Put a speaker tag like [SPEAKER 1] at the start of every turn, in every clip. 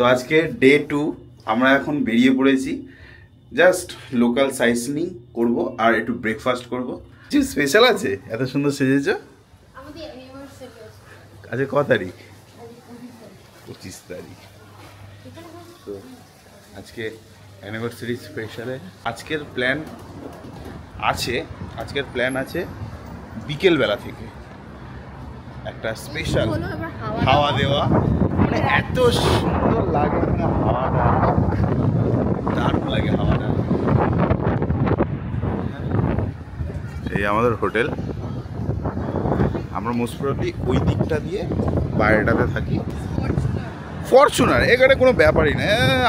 [SPEAKER 1] তো আজকে ডে 2 আমরা এখন বেরিয়ে পড়েছি। জাস্ট লোকাল সাইসিং করব আর একটু ব্রেকফাস্ট করব। কিছু স্পেশাল আছে? এত সুন্দর সেজেছো।
[SPEAKER 2] আমাদের অ্যানিভার্সারি আছে।
[SPEAKER 1] আজকে কত তারিখ? 25 তারিখ। তো আজকে অ্যানিভার্সারি স্পেশালে আজকের প্ল্যান আছে বিকেলবেলা থেকে একটা স্পেশাল হাওয়া দেওয়া, মানে এত সুন্দর লাগে না হাওয়াটা, দারুণ লাগে হাওয়াটা। এই আমাদের হোটেল, আমরা মোস্ট প্রবাবলি ওই দিকটা দিয়ে বাইরেটাতে থাকি। ফরচুনার এখানে কোনো ব্যাপারই না,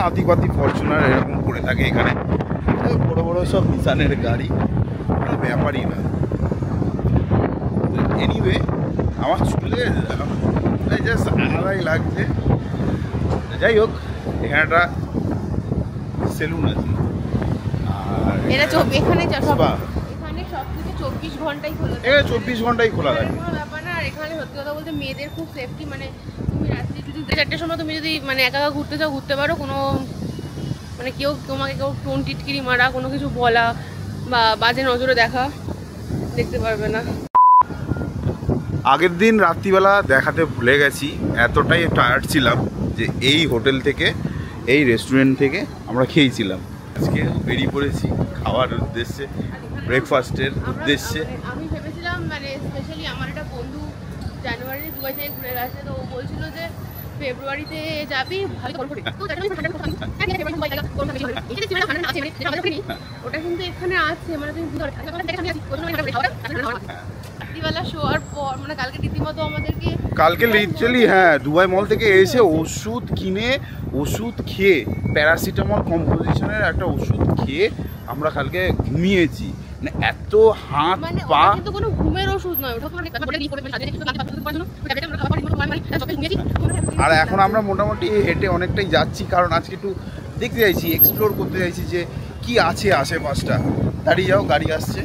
[SPEAKER 1] আতিপাতি ফরচুনার এরকম করে থাকে এখানে, বড় বড় সব নিসানের গাড়ি, কোনো ব্যাপারই না। এনিওয়ে আমার চলে জাস্ট আলাদাই লাগছে। যাই হোক, এখানে একটা সেলুন আছে আর
[SPEAKER 2] এখানে সব কিছু 24 ঘন্টাই খোলা থাকে।
[SPEAKER 1] এখানে 24 ঘন্টাই খোলা থাকে।
[SPEAKER 2] কোনো ব্যাপার না। আর এখানে সত্যি কথা বলতে মেয়েদের খুব সেফটি, মানে তুমি রাত্রি যদি 4টার সময় তুমি যদি মানে একা একা ঘুরতে চাও ঘুরতে পারো, কোনো মানে তোমাকে কেউ টোন টিটকিরি মারা, কোনো কিছু বলা বা বাজে নজরে দেখতে পারবে না।
[SPEAKER 1] আগের দিন রাত্রিবেলা দেখাতে ভুলে গেছি, এতটাই টায়ার্ড ছিলাম যে এই হোটেল থেকে, এই রেস্টুরেন্ট থেকে আমরা খেয়েছিলাম। আজকে বেরিয়ে পড়েছি খাওয়ার উদ্দেশ্যে, ব্রেকফাস্টের উদ্দেশ্যে।
[SPEAKER 2] আমি ভেবেছিলাম, মানে স্পেশালি আমার একটা বন্ধু জানুয়ারিতে দুবাই থেকে ঘুরে গেছে, তো ও বলছিল যে ফেব্রুয়ারিতে যাবি, ওটা কিন্তু এখানে আছে, মানে তুমি রাত্রিবেলা শোয়ার পর, মানে কালকে রীতিমতো আমাদেরকে
[SPEAKER 1] লিটারালি দুবাই মল থেকে এসে ওষুধ কিনে, ওষুধ খেয়ে, প্যারাসিটামল কম্পোজিশনের একটা ওষুধ খেয়ে আমরা কালকে ঘুমিয়েছি। মানে এত হাত পা,
[SPEAKER 2] কিন্তু কোনো ঘুমের ওষুধ নয় ওটা।
[SPEAKER 1] আর এখন আমরা মোটামুটি হেঁটে অনেকটাই যাচ্ছি, কারণ আজকে একটু দেখতে চাইছি, এক্সপ্লোর করতে চাইছি যে কি আছে আশেপাশটা। দাঁড়িয়ে যাও, গাড়ি আসছে।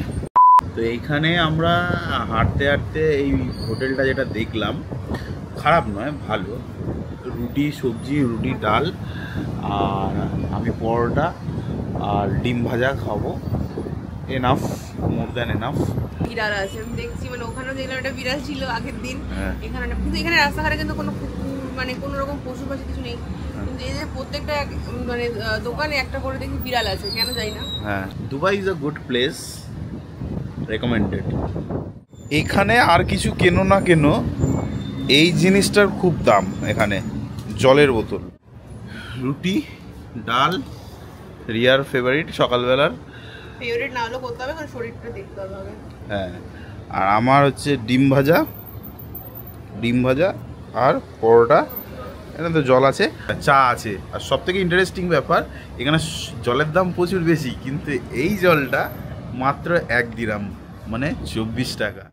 [SPEAKER 1] তো এইখানে আমরা হাঁটতে হাঁটতে এই হোটেলটা যেটা দেখলাম, খারাপ নয়, ভালো। রুটি সবজি, রুটি ডাল, আর আমি পরোটা আর ডিম ভাজা খাবো। Enough, more than enough.
[SPEAKER 2] বিড়াল আছে আমি দেখছি, মানে ওখানেও দেখলাম একটা বিড়াল ছিল আগের দিন। এখানে কিন্তু এখানে রাস্তাঘাটে কিন্তু কোনো মানে কোনো রকম পশু পাখি কিছু নেই, কিন্তু এই যে প্রত্যেকটা মানে দোকানে একটা করে দেখি বিড়াল আছে, কেন জানি না।
[SPEAKER 1] হ্যাঁ, Dubai is a good place, recommended. এখানে আর কিছু কেনো না কেন, এই জিনিসটার খুব দাম এখানে। জলের বোতল, রুটি ডাল, রিয়ার ফেভারিট, সকালবেলার
[SPEAKER 2] ফেভারিট না হলেও করতে হবে, কারণ শরীরটা দেখতে হবে।
[SPEAKER 1] হ্যাঁ, আর আমার হচ্ছে ডিম ভাজা আর পরোটা। এখানে তো জল আছে, চা আছে। আর সব থেকে ইন্টারেস্টিং ব্যাপার, এখানে জলের দাম প্রচুর বেশি, কিন্তু এই জলটা মাত্র 1 দিরহাম, মানে 24 টাকা।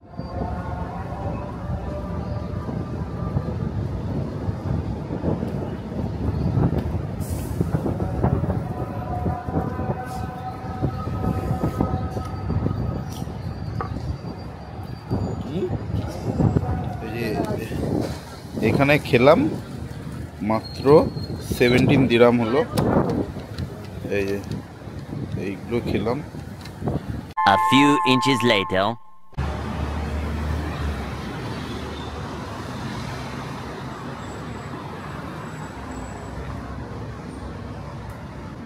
[SPEAKER 1] এখানে খেলাম মাত্র 17 দিরহাম হলো। এই যে এইগুলো খেলাম।
[SPEAKER 3] A few inches later.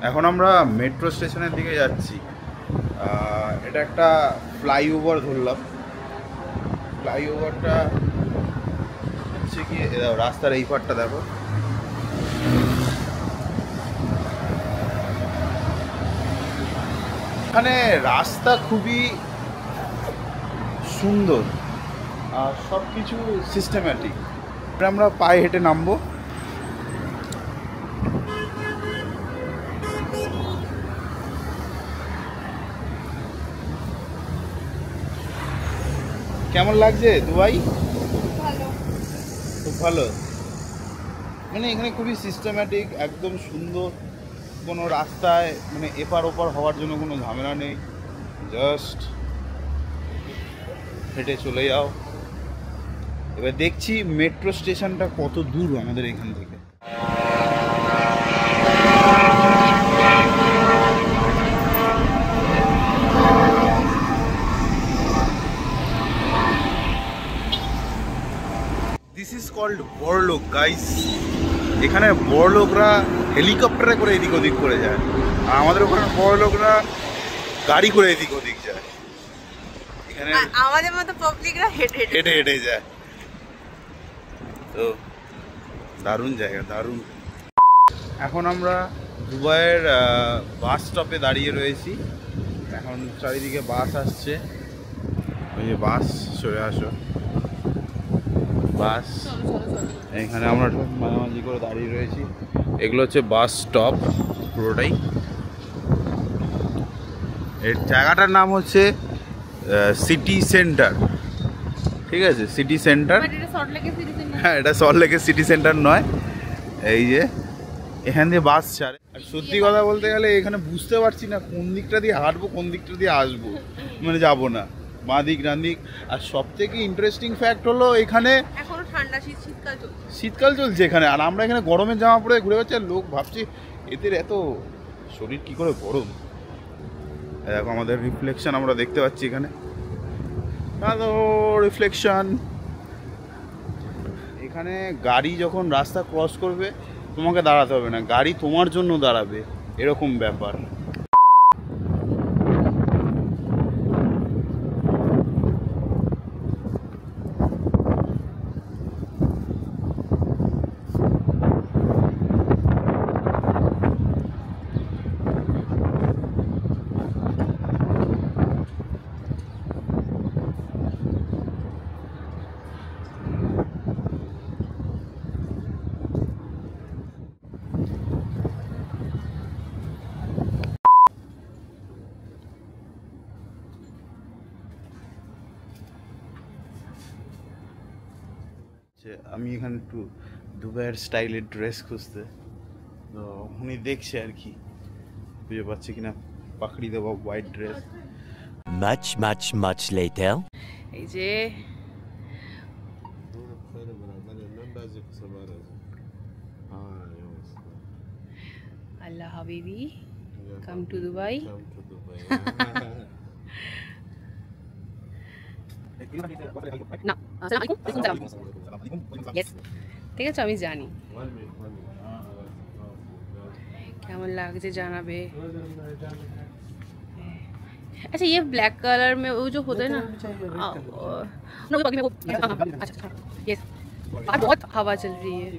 [SPEAKER 1] এখন আমরা মেট্রো স্টেশনের দিকে যাচ্ছি। এটা একটা ফ্লাইওভার ধরলাম। ফ্লাইওভারটা হচ্ছে কি, রাস্তার এই পাটটা দেখো, এখানে রাস্তা খুবই সুন্দর আর সব কিছু সিস্টেম্যাটিক। আমরা পায়ে হেঁটে নামবো। কেমন লাগছে দুবাই? খুব ভালো, মানে এখানে খুবই সিস্টেম্যাটিক, একদম সুন্দর। কোনো রাস্তায় মানে এপার ওপার হওয়ার জন্য কোনো ঝামেলা নেই, জাস্ট হেঁটে চলে যাও। এবার দেখছি মেট্রো স্টেশনটা কত দূর আমাদের এখান থেকে। দিস ইজ কল্ড বড়লোক গাইস। এখানে বড়লোকরা হেলিকপ্টারে করে এদিক ওদিক করে যায়, আর আমাদের ওখানে বড়লোকরা গাড়ি করে এদিক ওদিক যায়। এখানে
[SPEAKER 2] আমাদের মতো পাবলিকরা হেঁটে
[SPEAKER 1] হেঁটে হেঁটে যায়। তো দারুণ জায়গা, দারুণ। এখন আমরা দুবাইয়ের বাস স্টপে দাঁড়িয়ে রয়েছি। এখন চারিদিকে বাস আসছে, ওই যে বাস, সরে আসো বাস। এখানে আমরা মাঝামাঝি করে দাঁড়িয়ে রয়েছি। এগুলো হচ্ছে বাস স্টপ পুরোটাই। এর জায়গাটার নাম হচ্ছে সিটি সেন্টার, ঠিক আছে, সিটি সেন্টার। হ্যাঁ, এটা সল্টলেকের সিটি সেন্টার নয়। এই যে এখান দিয়ে বাস ছাড়ে। আর সত্যি কথা বলতে গেলে এখানে বুঝতে পারছি না কোন দিকটা দিয়ে হাঁটবো, কোন দিকটা দিয়ে আসবো, মানে যাবো না, বাঁ দিক ডান দিক। আর সব থেকে ইন্টারেস্টিং ফ্যাক্ট হলো এখানে
[SPEAKER 2] এখনো ঠান্ডা,
[SPEAKER 1] শীতকাল চলছে এখানে, আর আমরা এখানে গরমের জামা পরে ঘুরে বেড়াচ্ছি। আর লোক ভাবছি এদের এত শরীর কি করে গরম। দেখো আমাদের রিফ্লেকশন আমরা দেখতে পাচ্ছি এখানে, রিফ্লেকশন। এখানে গাড়ি যখন রাস্তা ক্রস করবে তোমাকে দাঁড়াতে হবে না, গাড়ি তোমার জন্য দাঁড়াবে, এরকম ব্যাপার। আমি এখানে একটু দুবাইয়ের স্টাইলের ড্রেস খুঁজতে, তো উনি দেখছে আর কি, বুঝে পাচ্ছে কিনা পাকড়ি দেবো হোয়াইট ড্রেস।
[SPEAKER 3] Much later.
[SPEAKER 2] এই যে আল্লাহ হাবিবি, কাম টু দুবাই। না, আসসালামু আলাইকুম। ইয়েস, ঠিক আছে, আমি জানি। কেমন লাগছে জানাবে। अच्छा ये ब्लैक कलर में वो जो होता है ना, वो बाकी मेरे को अच्छा यस, बाहर बहुत हवा चल रही है।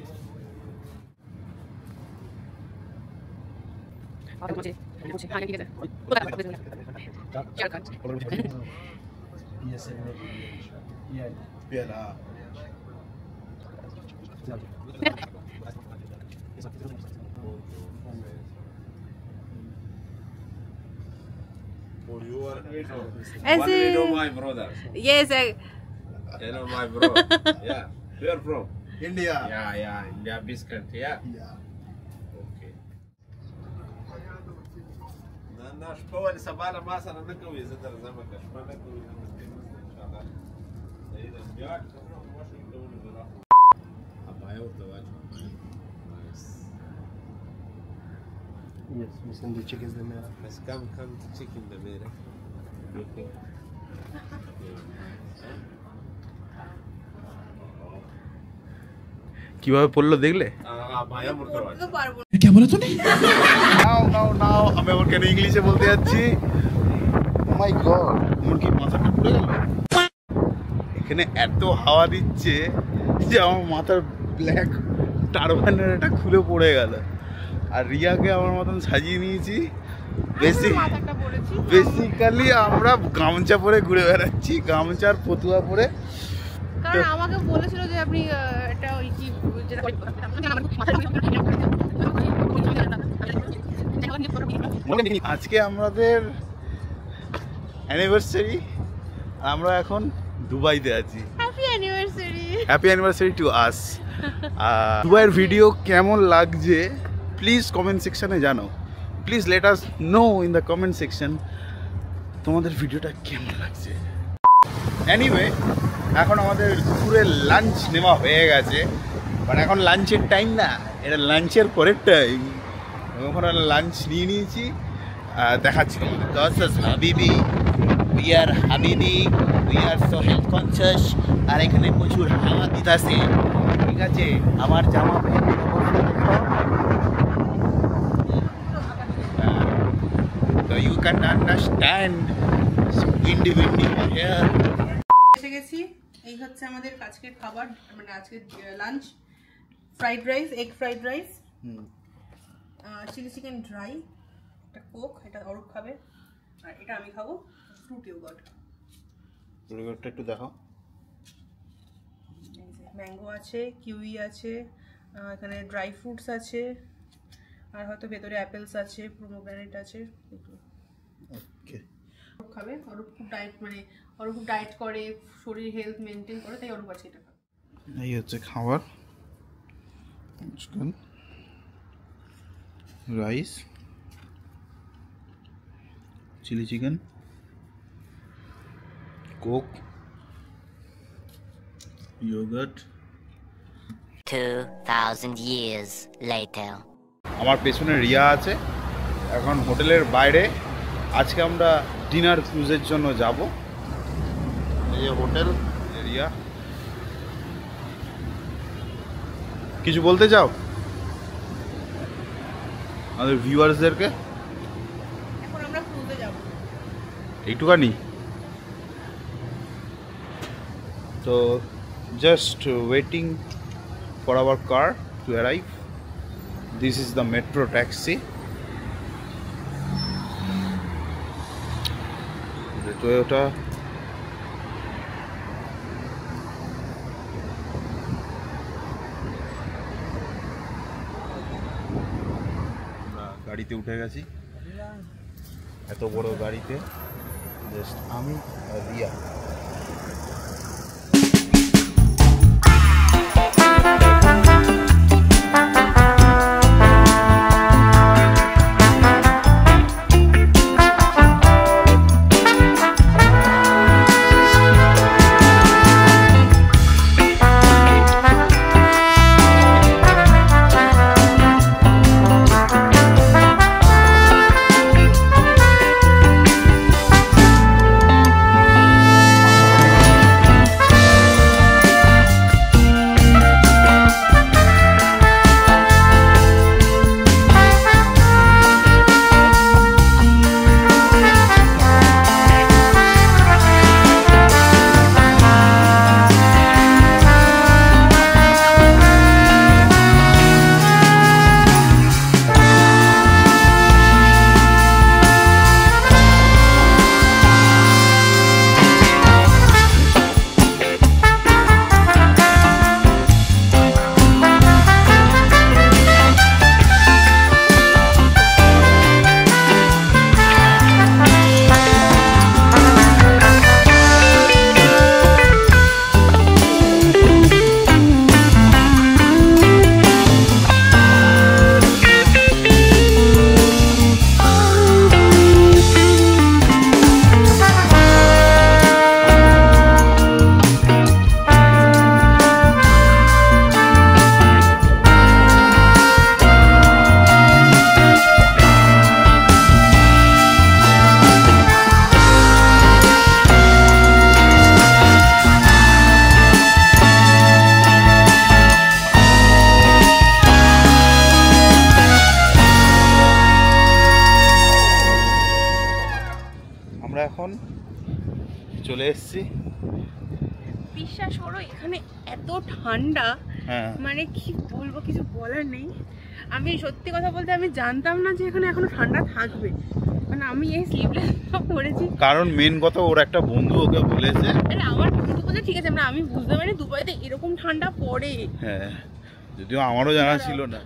[SPEAKER 2] मुझे हाँ ठीक है
[SPEAKER 4] Only you know my brother.
[SPEAKER 2] Yes,
[SPEAKER 4] You know my bro. Yeah. Where from?
[SPEAKER 1] India.
[SPEAKER 4] Yeah. India, Biscuit. Yeah. Okay. Наш повар собака масса на такой задар замка. Шпана такой замка. Иншаллах. Заида бьет, ну может и довольно было. А бая вот давай. Nice.
[SPEAKER 5] Yes, we send the chickens the mail.
[SPEAKER 4] Let's come to chicken the mere. Looking.
[SPEAKER 1] কিভাবে পড়লো দেখলে?
[SPEAKER 4] বায়া মুরগি
[SPEAKER 2] তো পারবো
[SPEAKER 1] নাও আমি আবার কেন ইংলিশে বলতে যাচ্ছি। মাই গড, আমার কি মাথাটা পুড়ে গেল। এখানে এত হাওয়া দিচ্ছে যে আমার মাথার ব্ল্যাক টারবানের এটা খুলে পড়ে গেল। আর রিয়াকে আমার মতন সাজিয়ে নিয়েছি। বেসিক্যালি আমরা গামছা পরে ঘুরে বেড়াচ্ছি, গামছার ফতুয়া পরে।
[SPEAKER 2] কারণ আমাকে বলেছিল যে আপনি এটা ওই কি যেটা
[SPEAKER 1] আজকে আমাদের অ্যানিভার্সারি, আমরা এখন দুবাইতে আছি।
[SPEAKER 2] Happy
[SPEAKER 1] anniversary to us. দুবাইয়ের ভিডিও কেমন লাগছে প্লিজ কমেন্ট সেকশনে জানাও। Please let us no in the comment section তোমাদের ভিডিওটা কেমন লাগছে। এনিওয়ে, এখন আমাদের দুপুরের লাঞ্চ নেওয়া হয়ে গেছে, মানে এখন লাঞ্চের টাইম না, এটা লাঞ্চের পরের টাইম। ওখানে লাঞ্চ নিয়ে নিয়েছি, দেখাচ্ছি তোমাদের। হাবিবি উই আর হাবিবি, we are so health conscious. আর এখানে প্রচুর হাওয়া দিতেছে, ঠিক আছে। আমার জামা প্যান্ট তো you can understand windy here.
[SPEAKER 6] এসে গেছি। এই হচ্ছে আমাদের আজকের খাবার, মানে আজকের lunch. Fried rice, egg fried rice, chilli chicken dry, একটা কোক, এটা অরূপ খাবে, আর এটা আমি খাবো, ফ্রুট ইয়োগার্ট।
[SPEAKER 1] ইয়োগার্টটা একটু দেখাও।
[SPEAKER 6] ম্যাঙ্গো আছে, কিউই আছে, এখানে ড্রাই ফ্রুটস আছে, আর হয়তো ভেতরে অ্যাপেলস আছে, পোমোগ্রানেট আছে।
[SPEAKER 1] ওকে,
[SPEAKER 6] অরূপ খাবে। অরূপ খুব ডায়েট, মানে অরূপ খুব ডায়েট করে, শরীর হেলথ মেনটেন করে, তাই অরূপ আছে এটা খাবে।
[SPEAKER 1] এই হচ্ছে খাবার, rice, chilli chicken, Coke, yoghurt.
[SPEAKER 7] 2000 years later.
[SPEAKER 1] আমার পেছনে রিয়া আছে এখন হোটেলের বাইরে। আজকে আমরা ডিনার ক্রুজের জন্য যাব। এই যে হোটেল, রিয়া কিছু বলতে চাও আমাদের ভিউয়ার্সদেরকে?
[SPEAKER 6] এখন আমরা ক্রুজে যাব।
[SPEAKER 1] একটুখানি তো just waiting for our car to arrive. This is the metro taxi, the Toyota. গাড়িতে উঠে গেছি, এত বড় গাড়িতে জাস্ট আমি আর রিয়া। এখন চলে এসেছি।
[SPEAKER 6] বিশ্বাস করো এখানে এত ঠান্ডা,
[SPEAKER 1] হ্যাঁ
[SPEAKER 6] মানে কি বলবো, কিছু বলার নেই। আমি সত্যি কথা বলতে আমি জানতাম না যে এখানে এখনো ঠান্ডা থাকবে, মানে আমি এই স্লিভলেস পরেছি
[SPEAKER 1] কারণ মেন কথা ওর একটা বন্ধু ওকে বলেছে।
[SPEAKER 6] আরে আমার বন্ধু বলে ঠিক আছে, মানে আমি বুঝতে পারি দুবাইতে এরকম ঠান্ডা পড়ে।
[SPEAKER 1] হ্যাঁ, যদিও আমারও জানা ছিল না।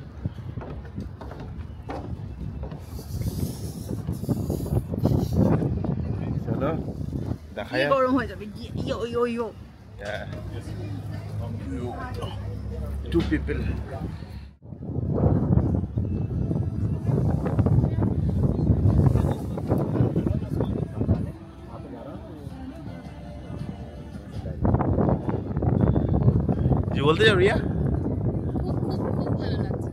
[SPEAKER 1] চলো দেখা যাক।
[SPEAKER 6] গরম হয়ে যাবে। ইয়ো ইয়ো ইয়ো।
[SPEAKER 1] Yeah. 2 people. जी बोलते जाओ रिया।
[SPEAKER 2] খুব খুব খুব ভালো লাগছে।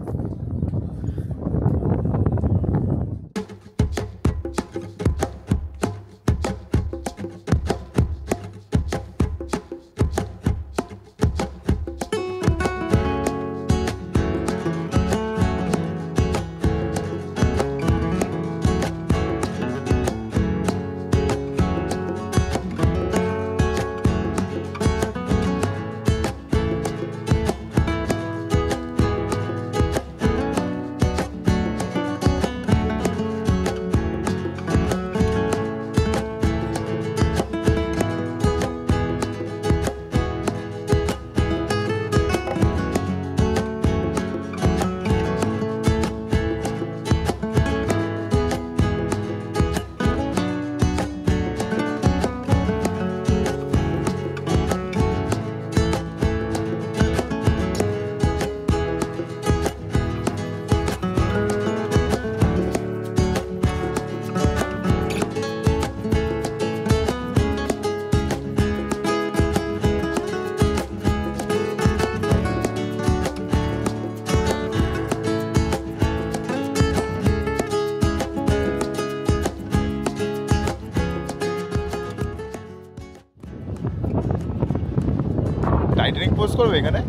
[SPEAKER 1] টাইটানিক পোজ করবে এখানে?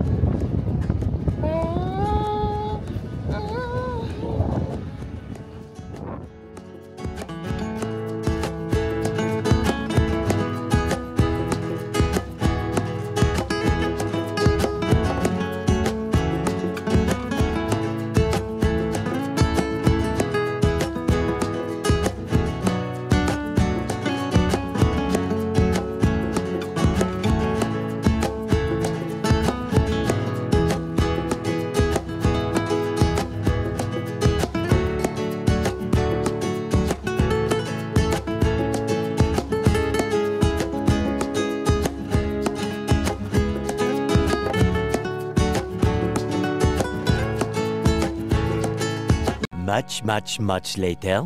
[SPEAKER 3] Much later.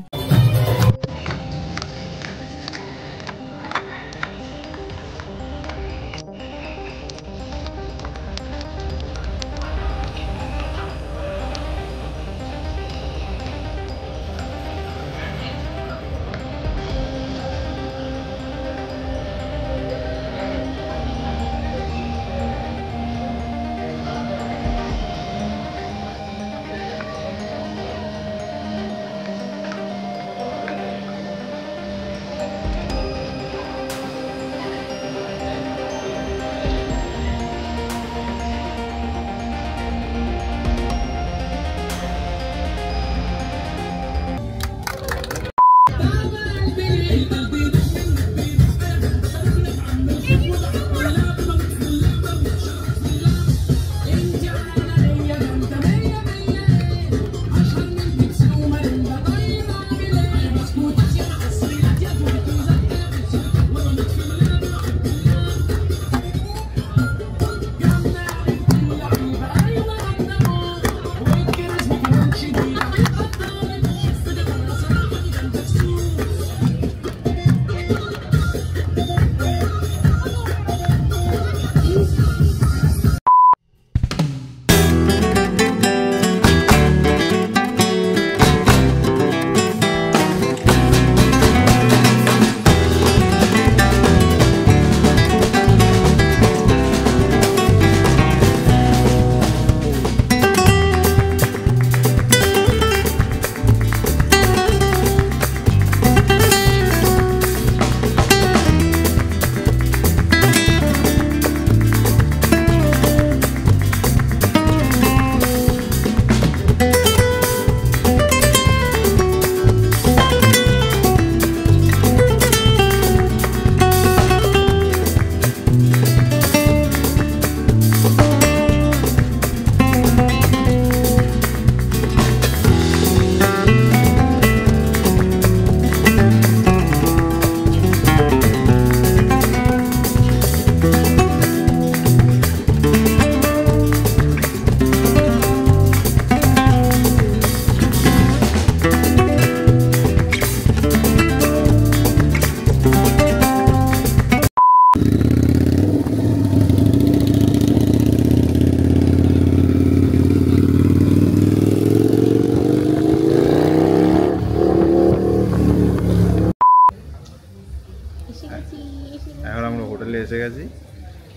[SPEAKER 1] এখন আমরা হোটেলে এসে গেছি।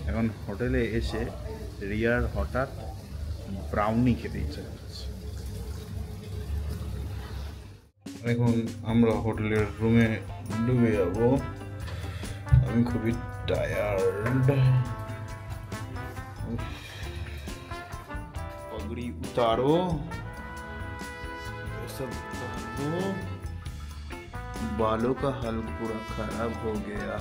[SPEAKER 1] এখন হোটেলে এসে রিয়ার হঠাৎ ব্রাউনি খেতে ইচ্ছে করছে। এখন আমরা হোটেলের রুমে ঢুকে যাব। আমি খুবই টায়ার্ড। पगड़ी उतारो, सब उतारो। बालों का हाल पूरा खराब हो गया।